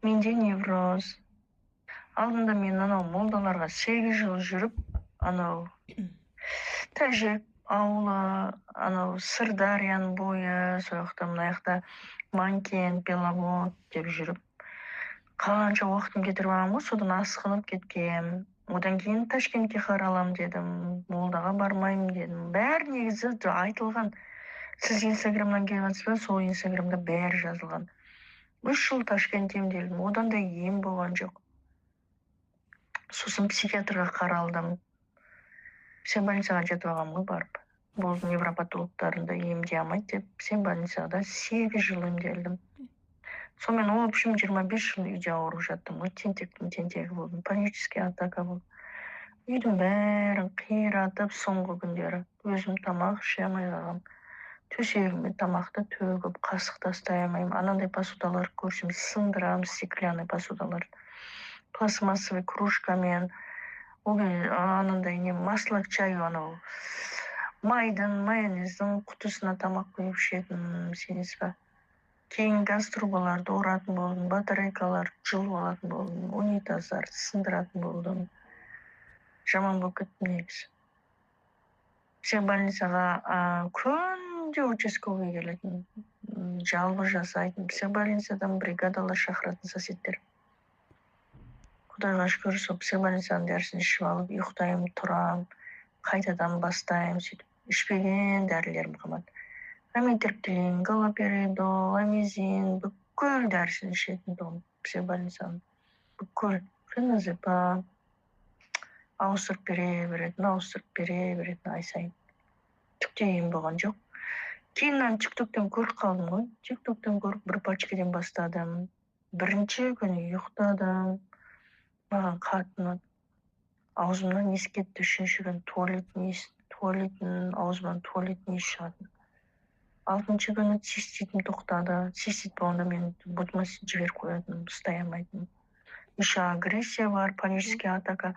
Менде невроз. Алдында мен анау молдаларға 8 жыл жүріп, анау Тәжік ауылы, анау Сырдарияның бойы, сол жақта мына жақта Манкент, Беловод деп жүріп, қанша уақытым кетіріп алғанмын ғой, содан асқынып кеткем. Одан кейін Ташкентке қаралам дедім, молдаға бармаймын дедім. Бәрі негізі айтылған. Сіз Инстаграмнан келіп жатсыз ба? Сол Инстаграмда бәрі жазылған. 3 жыл Ташкентте емделдім, одан да ем болған жоқ. Сосын психиатрға қаралдым. Психбольницаға жетіп алғанмын ғой барып. Бұл невропатологтарында емдей алмайды деп, психбольницада 8 жыл емделдім. Сонымен, в общем, 25 жыл үйде ауырып жаттым ғой, тентектің тентегі болдым, панический атака болды. Үйдің бәрін қиратып, соңғы күндері өзім тамақ іше алмай қалғам. Төсегіме тамақты төгіп, қасық тастай алмаймын. Анандай посудалар көрсем сындырам, стеклянный посудалар. Пластмассовый кружкамен, ол анандай не масло чай, анау майдың, майонездің құтысына тамақ құйып ішетін, сенесіз ба? Кейін газ трубаларды оратын болдым, батарейкалар жұлып алатын болдым, унитаздарды сындыратын болдым. Жаман болып кеттім негізі. Психбольницаға күнде участковый келетін, жалбы жасайтын, психбольницадан бригадалар шақыратын соседтер. Құдайға шүкір, сол психбольницаның дәрісін ішіп алып, ұйықтаймын, тұрам, қайтадан бастаймын, сөйтіп. Ішпеген дәрілерім қалмады. Амитриптилин, галоперидол, амизин, бүкіл дәрісін ішетін тұғым, психбольницаның. Бүкіл феназепам, ауыстырып бере беретін ай сайын. Түкте ем болған жоқ. Кейін мен тиктоктан көріп қалдым ғой. Тиктоктан көріп бір пачкадан бастадым. Бірінші күні ұйықтадым. Маған қатты ұнады. Аузымнан иіс кетті. Үшінші күні аузымнан туалеттің иісі шығатын. 6-шы күні циститім тоқтады. Цистит болғанда мен бұтыма жіберіп қоятын, ұстай алмайтын. Еще агрессия бар, панический атака.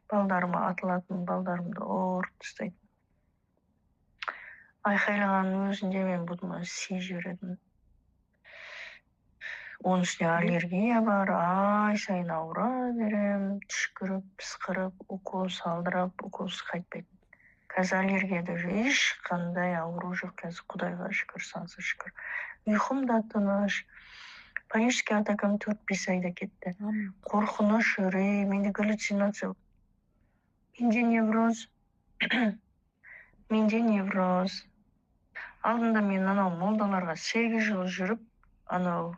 Балдарыма атылатын, балдарымды ұрып тастайтын. Айқайлағанның өзінде мен бұтыма сый жіберетін. Оның үстіне аллергия бар, ай сайын ауыра берем, түшкіріп, пысқырып, укол салдырып, уколсыз қайтпайтын. Қазір аллергияда ешқандай ауру жоқ, қазір Құдайға шүкір, сансыз шүкір. Ұйқым да тыныш. Панический атакам 4-5 айда кетті. Қорқыныш, үрей, менде галлюцинация. Менде невроз. Алдында мен анау молдаларға 8 жыл жүріп, анау